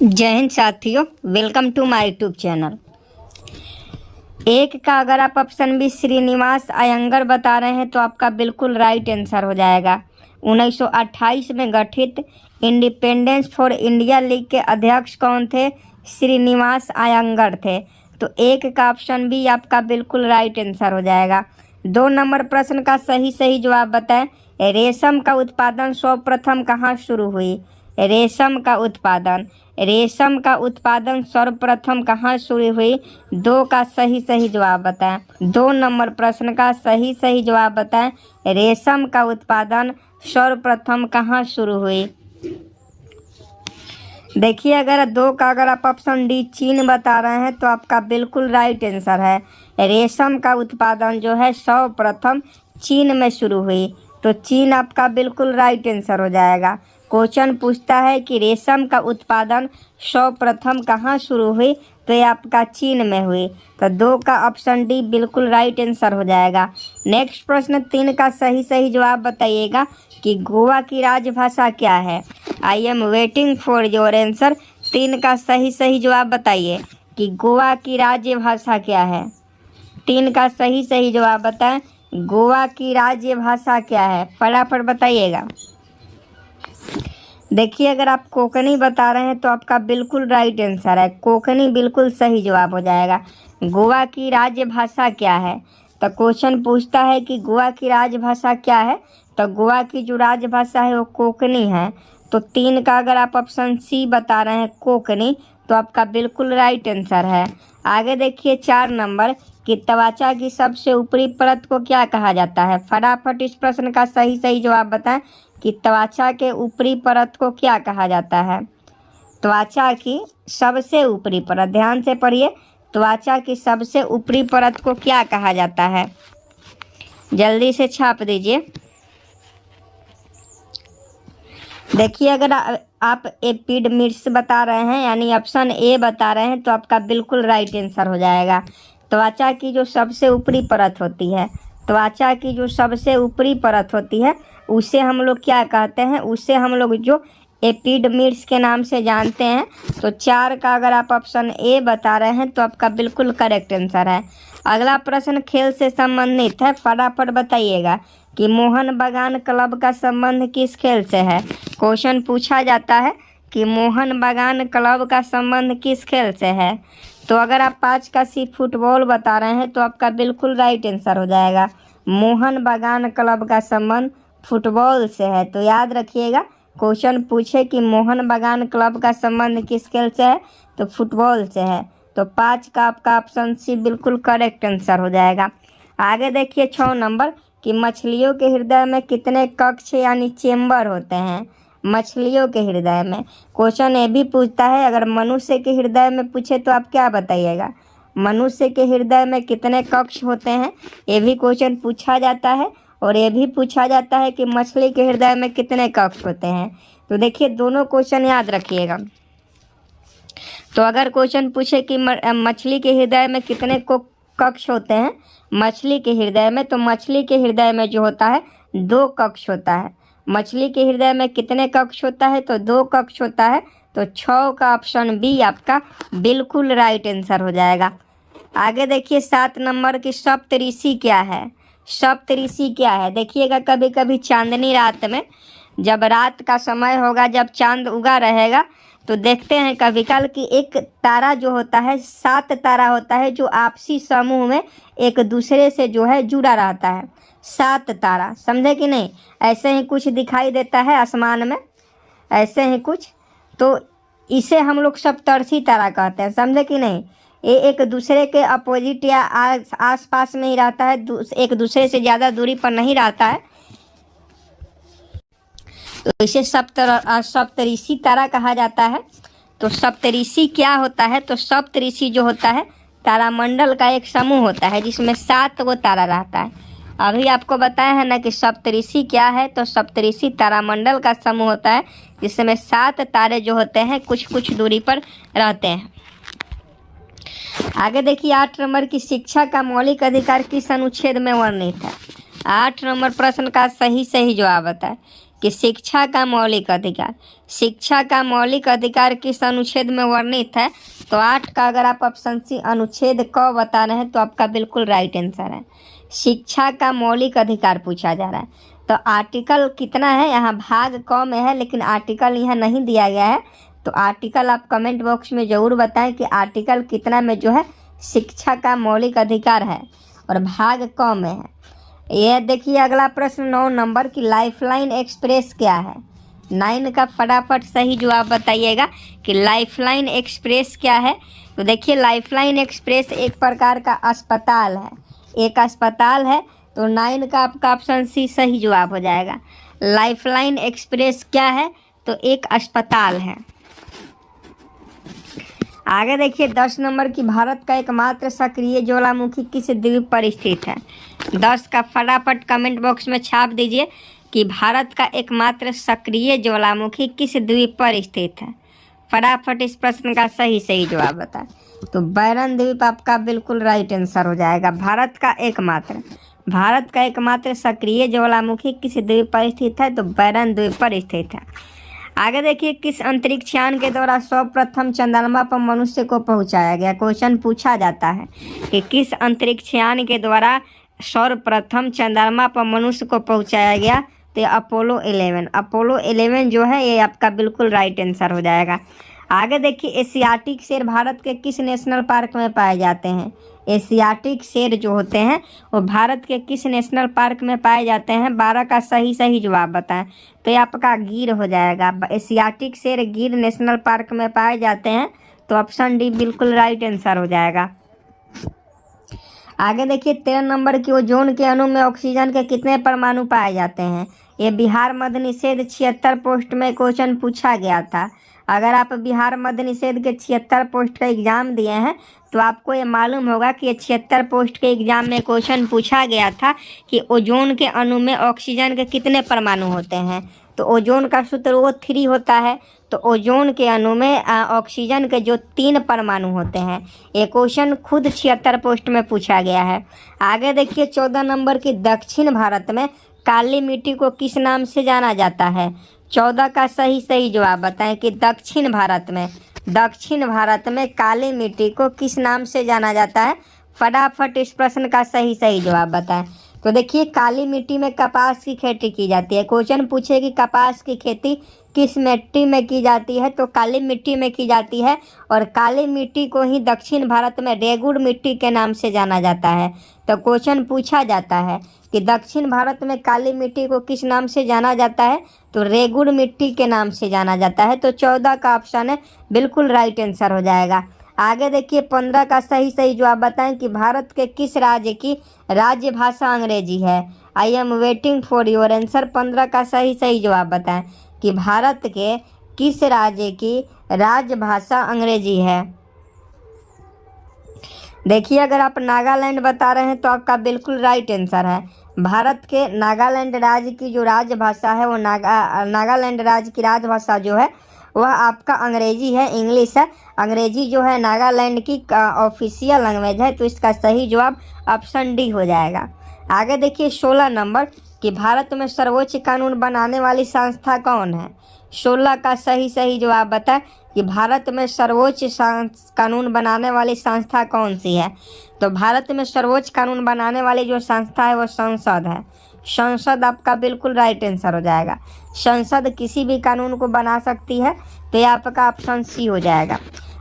जय हिंद साथियों, welcome to my YouTube channel. एक का अगर आप ऑप्शन बी श्रीनिवास अयंगर बता रहे हैं तो आपका बिल्कुल राइट आंसर हो जाएगा। 1928 में गठित इंडिपेंडेंस फॉर इंडिया लीग के अध्यक्ष कौन थे? श्रीनिवास अयंगर थे। तो एक का ऑप्शन बी आपका बिल्कुल राइट आंसर हो जाएगा। 2 नंबर प्रश्न का सही जवाब बताएं। रेशम का उत्पादन सर्वप्रथम कहाँ शुरू हुई? रेशम का उत्पादन सर्वप्रथम कहाँ शुरू हुई? 2 का सही जवाब बताएं। 2 नंबर प्रश्न का सही जवाब बताएं। रेशम का उत्पादन सर्वप्रथम कहाँ शुरू हुई? देखिए, अगर 2 का अगर आप ऑप्शन डी चीन बता रहे हैं तो आपका बिल्कुल राइट आंसर है। रेशम का उत्पादन जो है सर्वप्रथम चीन में शुरू हुई, तो चीन आपका बिल्कुल राइट आंसर हो जाएगा। क्वेश्चन पूछता है कि रेशम का उत्पादन सर्वप्रथम कहाँ शुरू हुई, तो ये आपका चीन में हुई, तो 2 का ऑप्शन डी बिल्कुल राइट आंसर हो जाएगा। नेक्स्ट प्रश्न 3 का सही जवाब बताइएगा कि गोवा की राजभाषा क्या है? I am waiting for your answer. 3 का सही जवाब बताइए कि गोवा की राजभाषा क्या है। 3 का सही जवाब बताएं। गोवा की राजभाषा क्या है? फटाफट बताइएगा। देखिए, अगर आप कोंकणी बता रहे हैं तो आपका बिल्कुल राइट आंसर है। कोंकणी बिल्कुल सही जवाब हो जाएगा। गोवा की राजभाषा क्या है? तो क्वेश्चन पूछता है कि गोवा की राजभाषा क्या है, तो गोवा की जो राजभाषा है वो कोंकणी है। तो 3 का अगर आप ऑप्शन सी बता रहे हैं कोंकणी, तो आपका बिल्कुल राइट आंसर है। आगे देखिए 4 नंबर कि त्वचा की सबसे ऊपरी परत को क्या कहा जाता है? फटाफट इस प्रश्न का सही जवाब बताएं कि त्वचा के ऊपरी परत को क्या कहा जाता है? त्वचा की सबसे ऊपरी परत, ध्यान से पढ़िए, त्वचा की सबसे ऊपरी परत को क्या कहा जाता है? जल्दी से छाप दीजिए। देखिए, अगर आप एपिडर्मिस बता रहे हैं यानी ऑप्शन ए बता रहे हैं तो आपका बिल्कुल राइट आंसर हो जाएगा। त्वचा की जो सबसे ऊपरी परत होती है, त्वचा की जो सबसे ऊपरी परत होती है उसे हम लोग क्या कहते हैं? उसे हम लोग जो एपिडर्मिस के नाम से जानते हैं। तो 4 का अगर आप ऑप्शन ए बता रहे हैं तो आपका बिल्कुल करेक्ट आंसर है। अगला प्रश्न खेल से संबंधित है, फटाफट बताइएगा कि मोहन बागान क्लब का संबंध किस खेल से है? क्वेश्चन पूछा जाता है कि मोहन बागान क्लब का संबंध किस खेल से है। तो अगर आप 5 का सी फुटबॉल बता रहे हैं तो आपका बिल्कुल राइट आंसर हो जाएगा। मोहन बागान क्लब का संबंध फुटबॉल से है। तो याद रखिएगा, क्वेश्चन पूछे कि मोहन बागान क्लब का संबंध किस खेल से है, तो फुटबॉल से है। तो 5 का आपका ऑप्शन सी बिल्कुल करेक्ट आंसर हो जाएगा। आगे देखिए 6 नंबर कि मछलियों के हृदय में कितने कक्ष यानी चेम्बर होते हैं? मछलियों के हृदय में। क्वेश्चन ये भी पूछता है, अगर मनुष्य के हृदय में पूछे तो आप क्या बताइएगा? मनुष्य के हृदय में कितने कक्ष होते हैं, ये भी क्वेश्चन पूछा जाता है। और ये भी पूछा जाता है कि मछली के हृदय में कितने कक्ष होते हैं। तो देखिए, दोनों क्वेश्चन याद रखिएगा। तो अगर क्वेश्चन पूछे कि मछली के हृदय में कितने कक्ष होते हैं मछली के हृदय में, तो मछली के हृदय में जो होता है 2 कक्ष होता है। मछली के हृदय में कितने कक्ष होता है? तो 2 कक्ष होता है। तो 6 का ऑप्शन बी आपका बिल्कुल राइट आंसर हो जाएगा। आगे देखिए 7 नंबर की सप्तऋषि क्या है? सप्तऋषि क्या है? देखिएगा, कभी कभी चांदनी रात में, जब रात का समय होगा, जब चांद उगा रहेगा, तो देखते हैं कभी कल कि एक तारा जो होता है, 7 तारा होता है जो आपसी समूह में एक दूसरे से जो है जुड़ा रहता है। 7 तारा, समझे कि नहीं? ऐसे ही कुछ दिखाई देता है आसमान में, ऐसे ही कुछ, तो इसे हम लोग सप्तऋषि तारा कहते हैं, समझे कि नहीं? ये एक दूसरे के अपोजिट या आस पास में ही रहता है, एक दूसरे से ज़्यादा दूरी पर नहीं रहता है, तो इसे सप्तऋषि तारा कहा जाता है। तो सप्तऋषि क्या होता है? तो सप्तऋषि जो होता है तारामंडल का एक समूह होता है जिसमें 7 वो तारा रहता है। अभी आपको बताया है ना कि सप्तऋषि क्या है? तो सप्तऋषि तारामंडल का समूह होता है जिसमें 7 तारे जो होते हैं कुछ दूरी पर रहते हैं। आगे देखिए 8 नंबर की शिक्षा का मौलिक अधिकार किस अनुच्छेद में वर्णित है? 8 नंबर प्रश्न का सही जवाब बताए कि शिक्षा का मौलिक अधिकार, शिक्षा का मौलिक अधिकार किस अनुच्छेद में वर्णित है? तो 8 का अगर आप ऑप्शन सी अनुच्छेद क बता रहे हैं तो आपका बिल्कुल राइट आंसर है। शिक्षा का मौलिक अधिकार पूछा जा रहा है। तो आर्टिकल कितना है यहाँ? भाग क में है, लेकिन आर्टिकल यहाँ नहीं दिया गया है। तो आर्टिकल आप कमेंट बॉक्स में ज़रूर बताएं कि आर्टिकल कितना में जो है शिक्षा का मौलिक अधिकार है और भाग क में है। यह देखिए अगला प्रश्न 9 नंबर की लाइफलाइन एक्सप्रेस क्या है? 9 का फटाफट सही जवाब बताइएगा कि लाइफलाइन एक्सप्रेस क्या है। तो देखिए लाइफलाइन एक्सप्रेस एक प्रकार का अस्पताल है, एक अस्पताल है। तो 9 का आपका ऑप्शन सी सही जवाब हो जाएगा। लाइफलाइन एक्सप्रेस क्या है? तो एक अस्पताल है। आगे देखिए 10 नंबर की भारत का एकमात्र सक्रिय ज्वालामुखी किस द्वीप पर स्थित है? 10 का फटाफट कमेंट बॉक्स में छाप दीजिए कि भारत का एकमात्र सक्रिय ज्वालामुखी किस द्वीप पर स्थित है। फटाफट इस प्रश्न का सही जवाब बताएं। तो बैरन द्वीप आपका बिल्कुल राइट आंसर हो जाएगा। भारत का एकमात्र सक्रिय ज्वालामुखी किस द्वीप पर स्थित है? तो बैरन द्वीप पर स्थित है। आगे देखिए किस अंतरिक्ष यान के द्वारा सर्वप्रथम चंद्रमा पर मनुष्य को पहुंचाया गया? क्वेश्चन पूछा जाता है कि किस अंतरिक्ष यान के द्वारा सर्वप्रथम चंद्रमा पर मनुष्य को पहुंचाया गया? तो अपोलो 11 जो है ये आपका बिल्कुल राइट आंसर हो जाएगा। आगे देखिए एशियाटिक शेर भारत के किस नेशनल पार्क में पाए जाते हैं? एशियाटिक शेर जो होते हैं वो भारत के किस नेशनल पार्क में पाए जाते हैं? 12 का सही जवाब बताएं। तो ये आपका गिर हो जाएगा। एशियाटिक शेर गिर नेशनल पार्क में पाए जाते हैं। तो ऑप्शन डी बिल्कुल राइट आंसर हो जाएगा। आगे देखिए 13 नंबर की ओजोन के अणु में ऑक्सीजन के कितने परमाणु पाए जाते हैं? ये बिहार मद्य निषेध 76 पोस्ट में क्वेश्चन पूछा गया था। अगर आप बिहार मद्य निषेध के 76 पोस्ट का एग्ज़ाम दिए हैं तो आपको ये मालूम होगा कि 76 पोस्ट के एग्ज़ाम में क्वेश्चन पूछा गया था कि ओजोन के अणु में ऑक्सीजन के कितने परमाणु होते हैं। तो ओजोन का सूत्र O3 होता है। तो ओजोन के अणु में ऑक्सीजन के जो 3 परमाणु होते हैं। ये क्वेश्चन खुद 76 पोस्ट में पूछा गया है। आगे देखिए 14 नंबर की दक्षिण भारत में काली मिट्टी को किस नाम से जाना जाता है? 14 का सही जवाब बताएं कि दक्षिण भारत में काली मिट्टी को किस नाम से जाना जाता है। फटाफट इस प्रश्न का सही जवाब बताएं। तो देखिए काली मिट्टी में कपास की खेती की जाती है। क्वेश्चन पूछे कि कपास की खेती किस मिट्टी में की जाती है? तो काली मिट्टी में की जाती है। और काली मिट्टी को ही दक्षिण भारत में रेगुड़ मिट्टी के नाम से जाना जाता है। तो क्वेश्चन पूछा जाता है कि दक्षिण भारत में काली मिट्टी को किस नाम से जाना जाता है? तो रेगुड़ मिट्टी के नाम से जाना जाता है। तो 14 का ऑप्शन है बिल्कुल राइट आंसर हो जाएगा। आगे देखिए 15 का सही जवाब बताएं कि भारत के किस राज्य की राज्य भाषा अंग्रेजी है? I am waiting for your answer. 15 का सही जवाब बताएं कि भारत के किस राज्य की राज्य भाषा अंग्रेजी है। देखिए अगर आप नागालैंड बता रहे हैं तो आपका बिल्कुल राइट आंसर है। भारत के नागालैंड राज्य की जो राजभाषा है वो नागालैंड राज्य की राजभाषा जो है वह आपका अंग्रेजी है, इंग्लिश है। अंग्रेजी जो है नागालैंड की ऑफिशियल लैंग्वेज है। तो इसका सही जवाब ऑप्शन डी हो जाएगा। आगे देखिए 16 नंबर कि भारत में सर्वोच्च कानून बनाने वाली संस्था कौन है? 16 का सही जवाब बताएं कि भारत में सर्वोच्च कानून बनाने वाली संस्था कौन सी है? तो भारत में सर्वोच्च कानून बनाने वाली जो संस्था है वो संसद है। संसद आपका बिल्कुल राइट आंसर हो जाएगा। संसद किसी भी कानून को बना सकती है। तो ये आपका ऑप्शन सी हो जाएगा।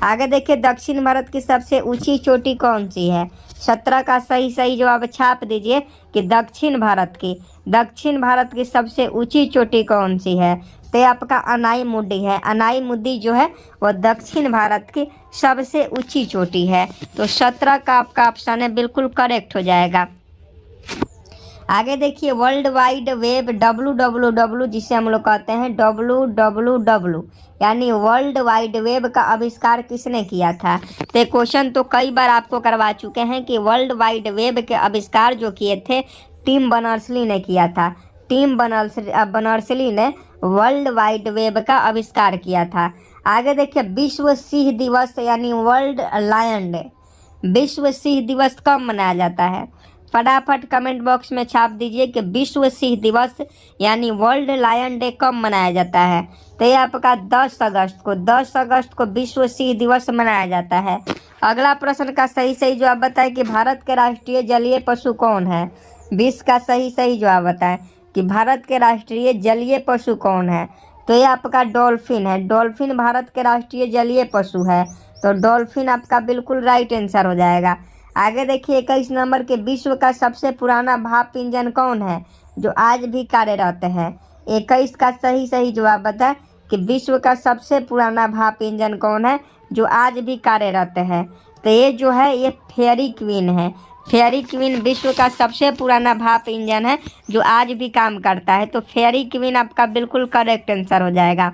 आगे देखिए दक्षिण भारत की सबसे ऊंची चोटी कौन सी है? 17 का सही जवाब छाप दीजिए कि दक्षिण भारत की सबसे ऊंची चोटी कौन सी है? तो ये आपका अनाई मुड्डी है। अनाई मुड्डी जो है वो दक्षिण भारत की सबसे ऊंची चोटी है। तो 17 का आपका ऑप्शन है बिल्कुल करेक्ट हो जाएगा। आगे देखिए वर्ल्ड वाइड वेब WWW जिसे हम लोग कहते हैं WWW यानी वर्ल्ड वाइड वेब का आविष्कार किसने किया था? तो क्वेश्चन तो कई बार आपको करवा चुके हैं कि वर्ल्ड वाइड वेब के आविष्कार जो किए थे टिम बर्नर्स-ली ने किया था। टिम बर्नर्स-ली ने वर्ल्ड वाइड वेब का आविष्कार किया था। आगे देखिए विश्व सिंह दिवस यानी वर्ल्ड लायन डे, विश्व सिंह दिवस कब मनाया जाता है? फटाफट कमेंट बॉक्स में छाप दीजिए कि विश्व सिंह दिवस यानी वर्ल्ड लायन डे कब मनाया जाता है। तो ये आपका 10 अगस्त को विश्व सिंह दिवस मनाया जाता है। अगला प्रश्न का सही सही जवाब बताएं कि भारत के राष्ट्रीय जलीय पशु कौन है। 20 का सही सही जवाब बताएं कि भारत के राष्ट्रीय जलीय पशु कौन है। तो ये आपका डॉल्फिन है। डॉल्फिन भारत के राष्ट्रीय जलीय पशु है। तो डॉल्फिन आपका बिल्कुल राइट आंसर हो जाएगा। आगे देखिए 21 नंबर के विश्व का सबसे पुराना भाप इंजन कौन है जो आज भी कार्यरत है। 21 का सही सही जवाब बताएं कि विश्व का सबसे पुराना भाप इंजन कौन है जो आज भी कार्यरत है। तो ये जो है ये फेयरी क्वीन है। फेयरी क्वीन विश्व का सबसे पुराना भाप इंजन है जो आज भी काम करता है। तो फेयरी क्वीन आपका बिल्कुल करेक्ट आंसर हो जाएगा।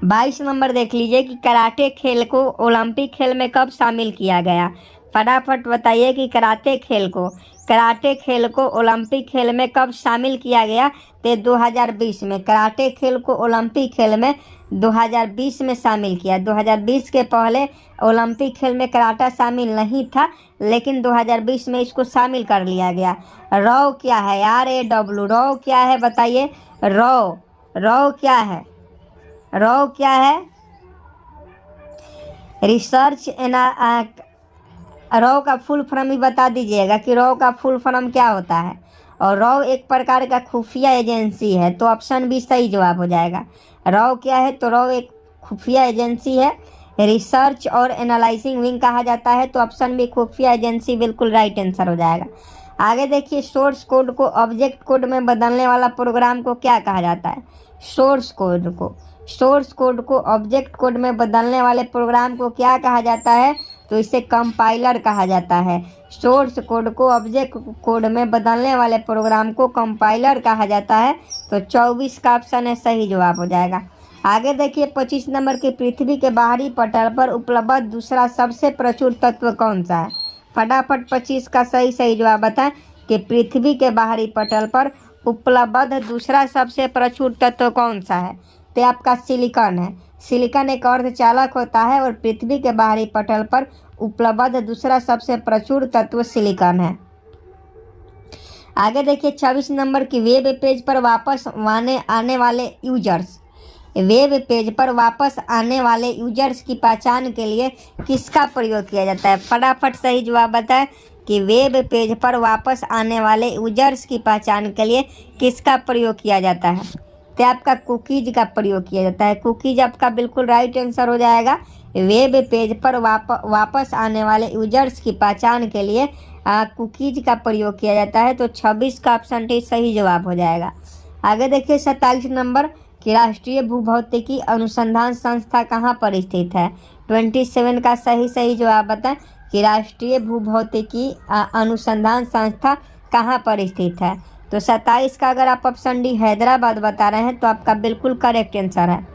22 नंबर देख लीजिए कि कराटे खेल को ओलंपिक खेल में कब शामिल किया गया। फटाफट बताइए कि कराटे खेल को ओलंपिक खेल में कब शामिल किया गया। तो 2020 में कराटे खेल को ओलंपिक खेल में 2020 में शामिल किया। 2020 के पहले ओलंपिक खेल में कराटा शामिल नहीं था, लेकिन 2020 में इसको शामिल कर लिया गया। रॉ क्या है यार, RAW रॉ क्या है बताइए। रॉ क्या है, रॉ क्या है। रिसर्च रॉ का फुल फॉर्म ही बता दीजिएगा कि रॉ का फुल फॉर्म क्या होता है। और रॉ एक प्रकार का खुफिया एजेंसी है। तो ऑप्शन भी सही जवाब हो जाएगा। रॉ क्या है, तो रॉ एक खुफिया एजेंसी है। रिसर्च और एनालाइजिंग विंग कहा जाता है। तो ऑप्शन भी खुफिया एजेंसी बिल्कुल राइट आंसर हो जाएगा। आगे देखिए सोर्स कोड को ऑब्जेक्ट कोड में बदलने वाला प्रोग्राम को क्या कहा जाता है। सोर्स कोड को ऑब्जेक्ट कोड में बदलने वाले प्रोग्राम को क्या कहा जाता है। तो इसे कंपाइलर कहा जाता है। सोर्स कोड को ऑब्जेक्ट कोड में बदलने वाले प्रोग्राम को कंपाइलर कहा जाता है। तो 24 का ऑप्शन है सही जवाब हो जाएगा। आगे देखिए 25 नंबर की पृथ्वी के बाहरी पटल पर उपलब्ध दूसरा सबसे प्रचुर तत्व कौन सा है। फटाफट 25 का सही सही जवाब बताएं कि पृथ्वी के बाहरी पटल पर उपलब्ध दूसरा सबसे प्रचुर तत्व कौन सा है। तो आपका सिलिकॉन है। सिलिकॉन एक अर्धचालक होता है और पृथ्वी के बाहरी पटल पर उपलब्ध दूसरा सबसे प्रचुर तत्व सिलिकॉन है। आगे देखिए 26 नंबर की वेब पेज पर वापस आने वाले यूजर्स की पहचान के लिए किसका प्रयोग किया जाता है। फटाफट सही जवाब बताएं कि वेब पेज पर वापस आने वाले यूजर्स की पहचान के लिए किसका प्रयोग किया जाता है। तो आपका कुकीज का प्रयोग किया जाता है। कुकीज आपका बिल्कुल राइट आंसर हो जाएगा। वेब पेज पर वापस आने वाले यूजर्स की पहचान के लिए कुकीज का प्रयोग किया जाता है। तो 26 का ऑप्शन डी सही जवाब हो जाएगा। आगे देखिए 27 नंबर कि राष्ट्रीय भूभौतिकी अनुसंधान संस्था कहाँ पर स्थित है। 27 का सही जवाब बताएं कि राष्ट्रीय भूभौतिकी अनुसंधान संस्था कहाँ पर स्थित है। तो 27 का अगर आप ऑप्शन डी हैदराबाद बता रहे हैं तो आपका बिल्कुल करेक्ट आंसर है।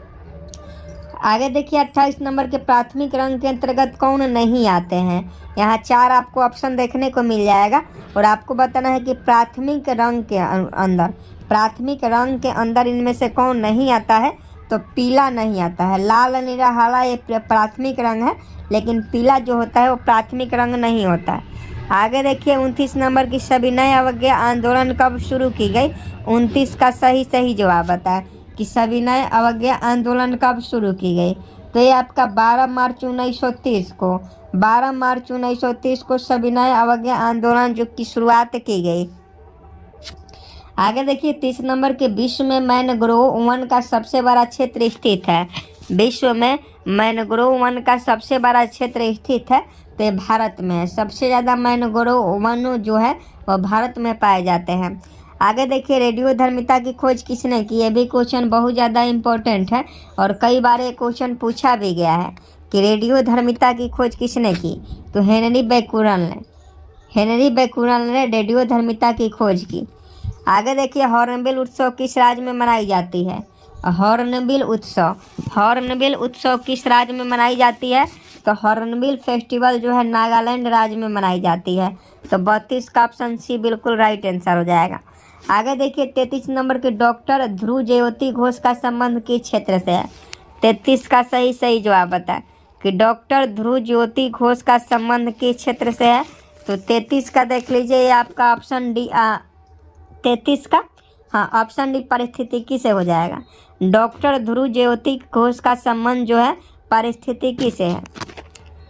आगे देखिए 28 नंबर के प्राथमिक रंग के अंतर्गत कौन नहीं आते हैं। यहाँ 4 आपको ऑप्शन देखने को मिल जाएगा और आपको बताना है कि प्राथमिक रंग के अंदर इनमें से कौन नहीं आता है। तो पीला नहीं आता है। लाल नीला हरा ये प्राथमिक रंग है, लेकिन पीला जो होता है वो प्राथमिक रंग नहीं होता है। आगे देखिए 29 नंबर की सविनय अवज्ञा आंदोलन कब शुरू की गई। 29 का सही जवाब बताएं कि सविनय अवज्ञा आंदोलन कब शुरू की गई। तो ये आपका 12 मार्च 1930 को सविनय अवज्ञा आंदोलन जो की शुरुआत की गई। आगे देखिए 30 नंबर के विश्व में मैनग्रोव वन का सबसे बड़ा क्षेत्र स्थित है। विश्व में मैनग्रोव वन का सबसे बड़ा क्षेत्र स्थित है तो भारत में है। सबसे ज़्यादा मैनग्रोव वन जो है वह भारत में पाए जाते हैं। आगे देखिए रेडियोधर्मिता की खोज किसने की। ये भी क्वेश्चन बहुत ज़्यादा इम्पोर्टेंट है और कई बार ये क्वेश्चन पूछा भी गया है कि रेडियोधर्मिता की खोज किसने की। तो हेनरी बैकुरल ने रेडियोधर्मिता की खोज की। आगे देखिए हॉर्नबिल उत्सव किस राज्य में मनाई जाती है। हॉर्नबिल उत्सव किस राज्य में मनाई जाती है। तो हॉर्नबिल फेस्टिवल जो है नागालैंड राज्य में मनाई जाती है। तो 32 का ऑप्शन सी बिल्कुल राइट आंसर हो जाएगा। आगे देखिए 33 नंबर के डॉक्टर ध्रुव ज्योति घोष का संबंध किस क्षेत्र से है। 33 का सही जवाब बताएं कि डॉक्टर ध्रुव ज्योति घोष का संबंध किस क्षेत्र से है। तो 33 का देख लीजिए, ये आपका ऑप्शन डी 33 का, हाँ ऑप्शन डी पारिस्थितिकी से हो जाएगा। डॉक्टर ध्रुव ज्योति घोष का संबंध जो है पारिस्थितिकी से है।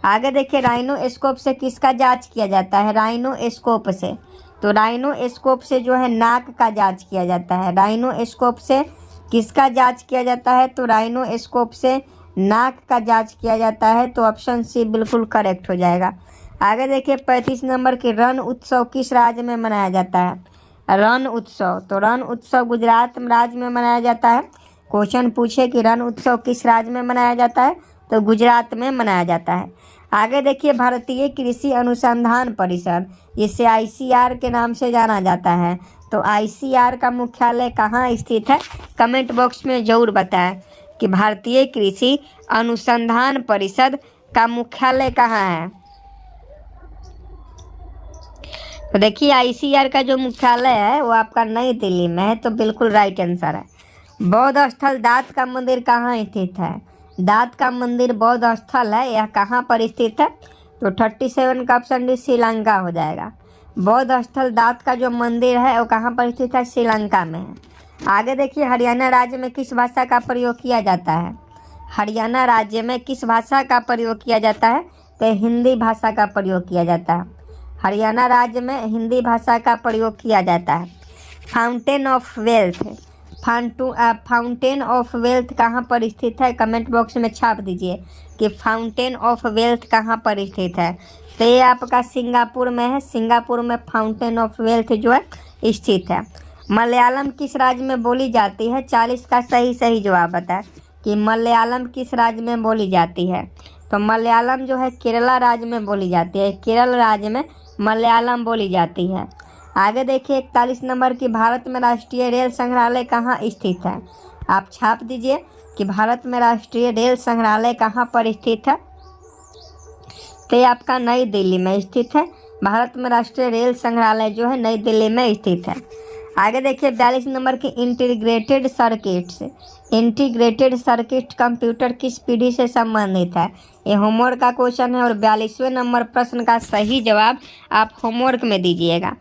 आगे देखिए, राइनोस्कोप से किसका जांच किया जाता है? राइनोस्कोप से, तो राइनोस्कोप से जो है नाक का जांच किया जाता है। राइनोस्कोप से किसका जांच किया जाता है? तो राइनोस्कोप से नाक का जांच किया जाता है। तो ऑप्शन सी बिल्कुल करेक्ट हो जाएगा। आगे देखिए 35 नंबर की, रण उत्सव किस राज्य में मनाया जाता है? रण उत्सव, तो रण उत्सव गुजरात राज्य में मनाया जाता है। क्वेश्चन पूछे कि रण उत्सव किस राज्य में मनाया जाता है? तो गुजरात में मनाया जाता है। आगे देखिए, भारतीय कृषि अनुसंधान परिषद, जिसे ICR के नाम से जाना जाता है, तो ICR का मुख्यालय कहाँ स्थित है? कमेंट बॉक्स में ज़रूर बताएं कि भारतीय कृषि अनुसंधान परिषद का मुख्यालय कहाँ है। तो देखिए ICR का जो मुख्यालय है वो आपका नई दिल्ली में है। तो बिल्कुल राइट आंसर है। बौद्ध स्थल दांत का मंदिर कहाँ स्थित है? दांत का मंदिर बौद्ध स्थल है, यह कहाँ पर स्थित है? तो 37 का ऑप्शन डी श्रीलंका हो जाएगा। बौद्ध स्थल दांत का जो मंदिर है वो कहाँ पर स्थित है? श्रीलंका में है। आगे देखिए, हरियाणा राज्य में किस भाषा का प्रयोग किया जाता है? हरियाणा राज्य में किस भाषा का प्रयोग किया जाता है? तो हिंदी भाषा का प्रयोग किया जाता है। हरियाणा राज्य में हिंदी भाषा का प्रयोग किया जाता है। Fountain of wealth, fountain of wealth कहाँ पर स्थित है? कमेंट बॉक्स में छाप दीजिए कि फाउंटेन ऑफ वेल्थ कहाँ पर स्थित है। तो ये आपका सिंगापुर में है। सिंगापुर में फाउंटेन ऑफ वेल्थ जो है स्थित है। मलयालम किस राज्य में बोली जाती है? 40 का सही जवाब बताएं कि मलयालम किस राज्य में बोली जाती है। तो मलयालम जो है केरला राज्य में बोली जाती है। केरल राज्य में मलयालम बोली जाती है। आगे देखिए 41 नंबर की, भारत में राष्ट्रीय रेल संग्रहालय कहाँ स्थित है? आप छाप दीजिए कि भारत में राष्ट्रीय रेल संग्रहालय कहाँ पर स्थित है। तो ये आपका नई दिल्ली में स्थित है। भारत में राष्ट्रीय रेल संग्रहालय जो है नई दिल्ली में स्थित है। आगे देखिए 42 नंबर की, इंटीग्रेटेड सर्किट कंप्यूटर किस पीढ़ी से संबंधित है? ये होमवर्क का क्वेश्चन है और 42वें नंबर प्रश्न का सही जवाब आप होमवर्क में दीजिएगा।